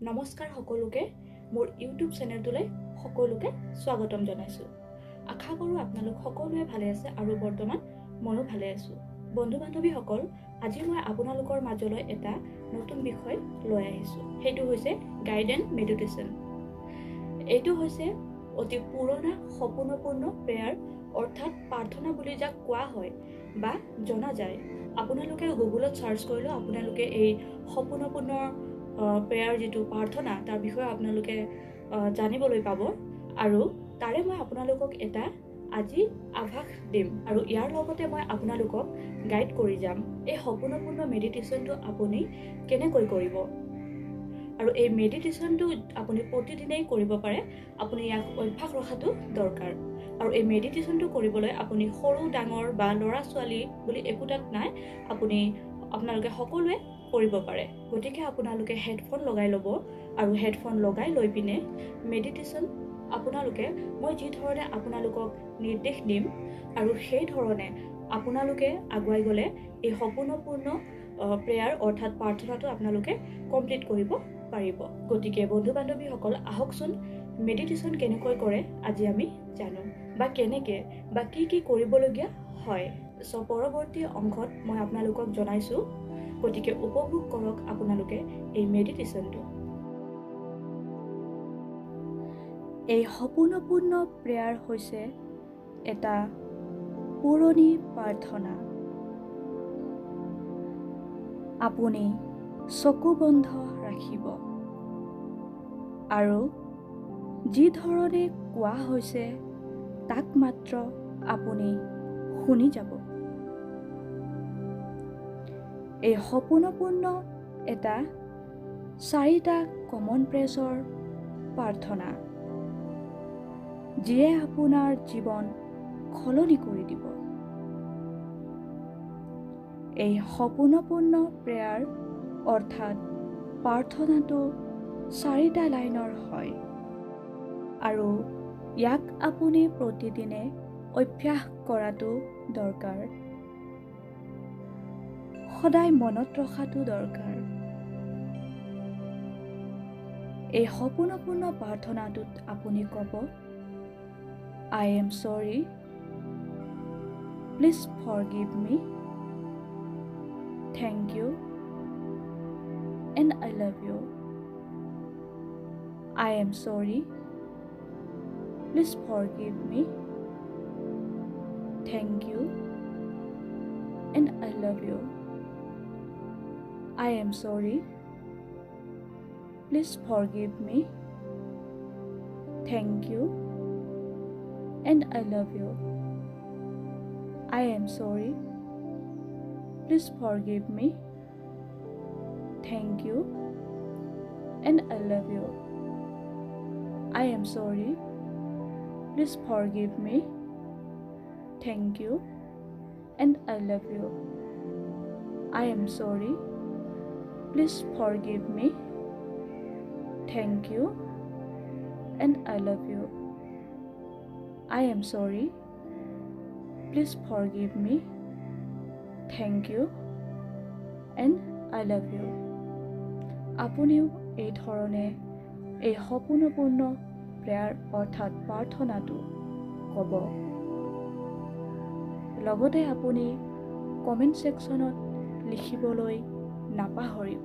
নমস্কাৰ সকলোকে মোৰ ইউটিউব চেনেলটোলৈ সকলোকে স্বাগতম জনাইছোঁ। আশা কৰোঁ আপোনালোক সকলোৱে ভালে আছে আৰু বৰ্তমান ময়ো ভালে আছোঁ। বন্ধু বান্ধৱীসকল, আজি মই আপোনালোকৰ মাজলৈ এটা নতুন বিষয় লৈ আহিছোঁ। সেইটো হৈছে গাইডেড মেডিটেশ্যন। এইটো হৈছে অতি পুৰণা সপোনপূৰ্ণ প্ৰেয়াৰ অৰ্থাৎ প্ৰাৰ্থনা বুলি যাক কোৱা হয় বা জনা যায়। আপোনালোকে গুগলত চাৰ্চ কৰিলেও আপোনালোকে এই সপোনপূৰ্ণ প্ৰেয়াৰ যিটো প্ৰাৰ্থনা তাৰ বিষয়ে আপোনালোকে জানিবলৈ পাব। আৰু তাৰে মই আপোনালোকক এটা আজি আভাস দিম আৰু ইয়াৰ লগতে মই আপোনালোকক গাইড কৰি যাম এই সপোনপূৰ্ণ মেডিটেশ্যনটো আপুনি কেনেকৈ কৰিব। আৰু এই মেডিটেশ্যনটো আপুনি প্ৰতিদিনেই কৰিব পাৰে। আপুনি ইয়াক অভ্যাস ৰখাটো দৰকাৰ। আৰু এই মেডিটেশ্যনটো কৰিবলৈ আপুনি সৰু ডাঙৰ বা ল'ৰা ছোৱালী বুলি একোটাত নাই, আপোনালোকে সকলোৱে কৰিব পাৰে। গতিকে আপোনালোকে হেডফোন লগাই ল'ব আৰু হেডফোন লগাই লৈ পিনে মেডিটেশ্যন আপোনালোকে মই যি ধৰণে আপোনালোকক নিৰ্দেশ দিম আৰু সেই ধৰণে আপোনালোকে আগুৱাই গ'লে এই সপোনপূৰ্ণ প্ৰেয়াৰ অৰ্থাৎ প্ৰাৰ্থনাটো আপোনালোকে কমপ্লিট কৰিব পাৰিব। গতিকে বন্ধু বান্ধৱীসকল, আহকচোন মেডিটেশ্যন কেনেকৈ কৰে আজি আমি জানো, বা কেনেকৈ বা কি কৰিবলগীয়া হয়। পৰৱৰ্তী অংশত মই আপোনালোকক জনাইছোঁ। গতিকে উপভোগ কৰক আপোনালোকে এই মেডিটেশ্যনটো। এই সপোনপূৰ্ণ প্ৰেয়াৰ হৈছে এটা পুৰণি প্ৰাৰ্থনা। আপুনি চকু বন্ধ ৰাখিব আৰু যি ধৰণে কোৱা হৈছে তাক মাত্ৰ আপুনি শুনি যাব। এই সপোনপূৰ্ণ এটা 4টা কমন প্ৰেছৰ প্ৰাৰ্থনা, যিয়ে আপোনাৰ জীৱন সলনি কৰি দিব। এই সপোনপূৰ্ণ প্ৰেয়াৰ অৰ্থাৎ প্ৰাৰ্থনাটো 4টা লাইনৰ হয় আৰু ইয়াক আপুনি প্ৰতিদিনে অভ্যাস কৰাটো দৰকাৰ, সদায় মনত ৰখাটো দৰকাৰ। এই সপোনপূৰ্ণ প্ৰাৰ্থনাটোত আপুনি ক'ব, I am sorry, please forgive me, thank you, and I love you. I am sorry, please forgive me, thank you, and I love you. I am sorry, please forgive me, thank you, and I love you. I am sorry, please forgive me, thank you, and I love you. I am sorry, please forgive me, thank you, and I love you. I am sorry, please forgive me, thank you, and I love you. I am sorry, please forgive me, thank you, and I love you. আপুনিও এই ধৰণে এই সপোনপূৰ্ণ prayer অৰ্থাৎ প্ৰাৰ্থনাটো ক'ব। লগতে আপুনি comment ছেকশ্যনত লিখিবলৈ নাপাহৰিব।